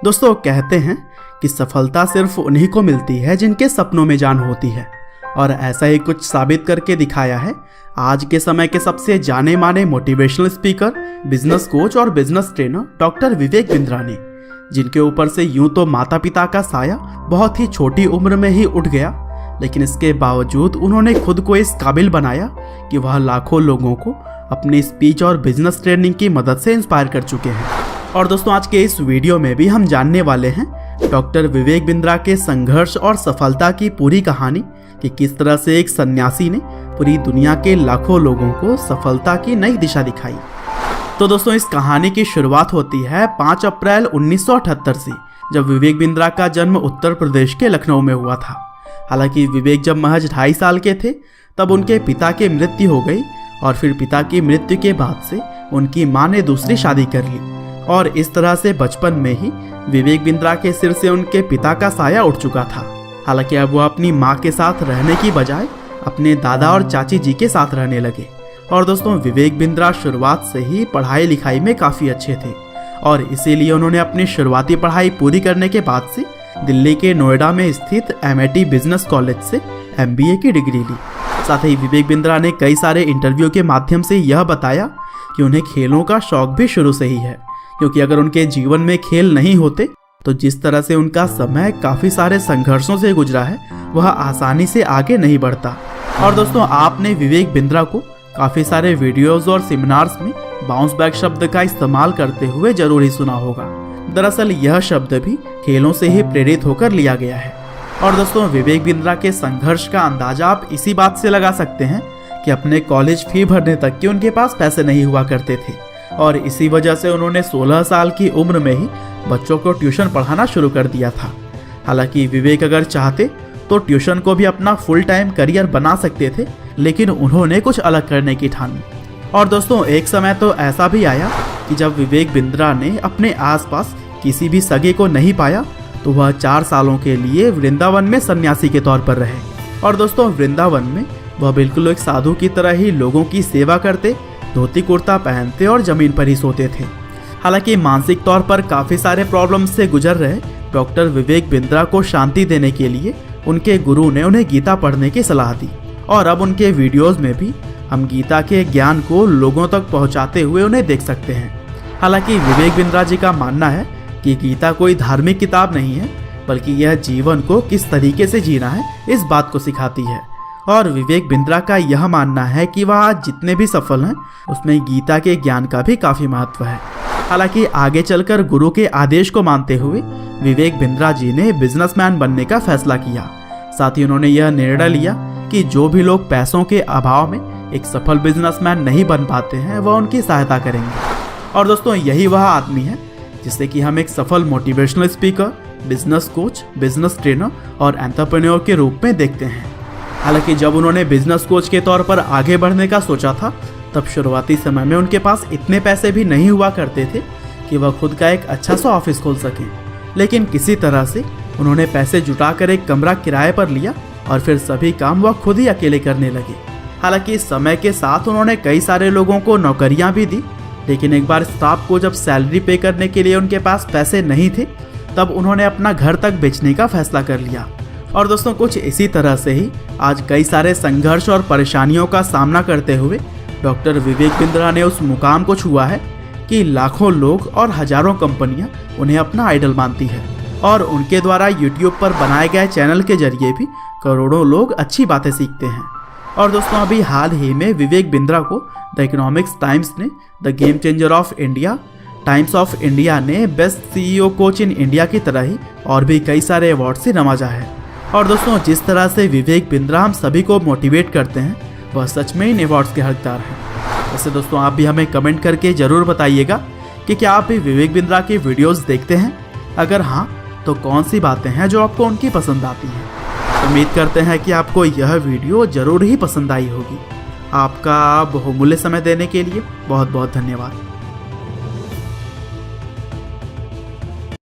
दोस्तों कहते हैं कि सफलता सिर्फ उन्हीं को मिलती है जिनके सपनों में जान होती है, और ऐसा ही कुछ साबित करके दिखाया है आज के समय के सबसे जाने माने मोटिवेशनल स्पीकर, बिजनेस कोच और business trainer doctor Vivek Bindra ने, जिनके ऊपर से यूं तो माता पिता का साया बहुत ही छोटी उम्र में ही उठ गया, लेकिन इसके बावजूद उन्होंने खुद को इस काबिल बनाया कि वह लाखों लोगों को अपनी स्पीच और बिजनेस ट्रेनिंग की मदद से इंस्पायर कर चुके हैं। और दोस्तों आज के इस वीडियो में भी हम जानने वाले हैं डॉक्टर विवेक बिंद्रा के संघर्ष और सफलता की पूरी कहानी कि किस तरह से एक सन्यासी ने पूरी दुनिया के लाखों लोगों को सफलता की नई दिशा दिखाई। तो दोस्तों इस कहानी की शुरुआत होती है 5 अप्रैल 1978 से, जब विवेक बिंद्रा का जन्म उत्तर प्रदेश के लखनऊ में हुआ था। हालांकि विवेक जब महज 2.5 साल के थे तब उनके पिता की मृत्यु हो गई, और फिर पिता की मृत्यु के बाद से उनकी मां ने दूसरी शादी कर ली, और इस तरह से बचपन में ही विवेक बिंद्रा के सिर से उनके पिता का साया उठ चुका था। हालांकि अब वो अपनी मां के साथ रहने की बजाय अपने दादा और चाची जी के साथ रहने लगे। और दोस्तों विवेक बिंद्रा शुरुआत से ही पढ़ाई लिखाई में काफ़ी अच्छे थे, और इसीलिए उन्होंने अपनी शुरुआती पढ़ाई पूरी करने के बाद से दिल्ली के नोएडा में स्थित MIT बिजनेस कॉलेज से MBA की डिग्री ली। साथ ही विवेक बिंद्रा ने कई सारे इंटरव्यू के माध्यम से यह बताया कि उन्हें खेलों का शौक भी शुरू से ही है, क्योंकि अगर उनके जीवन में खेल नहीं होते तो जिस तरह से उनका समय काफ़ी सारे संघर्षों से गुजरा है वह आसानी से आगे नहीं बढ़ता। और दोस्तों आपने विवेक बिंद्रा को काफ़ी सारे वीडियोस और सेमिनार्स में बाउंस बैक शब्द का इस्तेमाल करते हुए जरूर ही सुना होगा। दरअसल यह शब्द भी खेलों से ही प्रेरित होकर लिया गया है। और दोस्तों विवेक बिंद्रा के संघर्ष का अंदाजा आप इसी बात से लगा सकते हैं कि अपने कॉलेज फी भरने तक के उनके पास पैसे नहीं हुआ करते थे, और इसी वजह से उन्होंने 16 साल की उम्र में ही बच्चों को ट्यूशन पढ़ाना शुरू कर दिया था। हालांकि विवेक अगर चाहते तो ट्यूशन को भी अपना फुल टाइम करियर बना सकते थे, लेकिन उन्होंने कुछ अलग करने की ठानी। और दोस्तों एक समय तो ऐसा भी आया कि जब विवेक बिंद्रा ने अपने आसपास किसी भी सगे को नहीं पाया तो वह 4 सालों के लिए वृंदावन में सन्यासी के तौर पर रहे। और दोस्तों वृंदावन में वह बिल्कुल एक साधु की तरह ही लोगों की सेवा करते, धोती कुर्ता पहनते और जमीन पर ही सोते थे। हालांकि मानसिक तौर पर काफ़ी सारे प्रॉब्लम्स से गुजर रहे डॉक्टर विवेक बिंद्रा को शांति देने के लिए उनके गुरु ने उन्हें गीता पढ़ने की सलाह दी, और अब उनके वीडियोस में भी हम गीता के ज्ञान को लोगों तक पहुंचाते हुए उन्हें देख सकते हैं। हालांकि विवेक बिंद्रा जी का मानना है कि गीता कोई धार्मिक किताब नहीं है, बल्कि यह जीवन को किस तरीके से जीना है इस बात को सिखाती है। और विवेक बिंद्रा का यह मानना है कि वह आज जितने भी सफल हैं उसमें गीता के ज्ञान का भी काफ़ी महत्व है। हालांकि आगे चलकर गुरु के आदेश को मानते हुए विवेक बिंद्रा जी ने बिजनेसमैन बनने का फैसला किया। साथ ही उन्होंने यह निर्णय लिया कि जो भी लोग पैसों के अभाव में एक सफल बिजनेसमैन नहीं बन पाते हैं वह उनकी सहायता करेंगे। और दोस्तों यही वह आदमी है जिसे कि हम एक सफल motivational speaker, business coach, business trainer और एंटरप्रेन्योर के रूप में देखते हैं। हालांकि जब उन्होंने बिजनेस कोच के तौर पर आगे बढ़ने का सोचा था तब शुरुआती समय में उनके पास इतने पैसे भी नहीं हुआ करते थे कि वह खुद का एक अच्छा सा ऑफिस खोल सकें, लेकिन किसी तरह से उन्होंने पैसे जुटाकर एक कमरा किराए पर लिया और फिर सभी काम वह खुद ही अकेले करने लगे। हालांकि समय के साथ उन्होंने कई सारे लोगों को नौकरियां भी दी, लेकिन एक बार स्टाफ को जब सैलरी पे करने के लिए उनके पास पैसे नहीं थे तब उन्होंने अपना घर तक बेचने का फैसला कर लिया। और दोस्तों कुछ इसी तरह से ही आज कई सारे संघर्ष और परेशानियों का सामना करते हुए डॉक्टर विवेक बिंद्रा ने उस मुकाम को छुआ है कि लाखों लोग और हजारों कंपनियां उन्हें अपना आइडल मानती है, और उनके द्वारा यूट्यूब पर बनाए गए चैनल के जरिए भी करोड़ों लोग अच्छी बातें सीखते हैं। और दोस्तों अभी हाल ही में विवेक बिंद्रा को द इकोनॉमिक्स टाइम्स ने the game changer of India, Times of India ने best CEO coach in India की तरह ही और भी कई सारे अवार्ड से नवाजा है। और दोस्तों जिस तरह से विवेक बिंद्रा हम सभी को मोटिवेट करते हैं वह सच में इन अवार्ड्स के हकदार हैं। वैसे दोस्तों आप भी हमें कमेंट करके ज़रूर बताइएगा कि क्या आप भी विवेक बिंद्रा के वीडियोस देखते हैं? अगर हाँ तो कौन सी बातें हैं जो आपको उनकी पसंद आती हैं? उम्मीद करते हैं कि आपको यह वीडियो ज़रूर ही पसंद आई होगी। आपका बहुमूल्य समय देने के लिए बहुत बहुत धन्यवाद।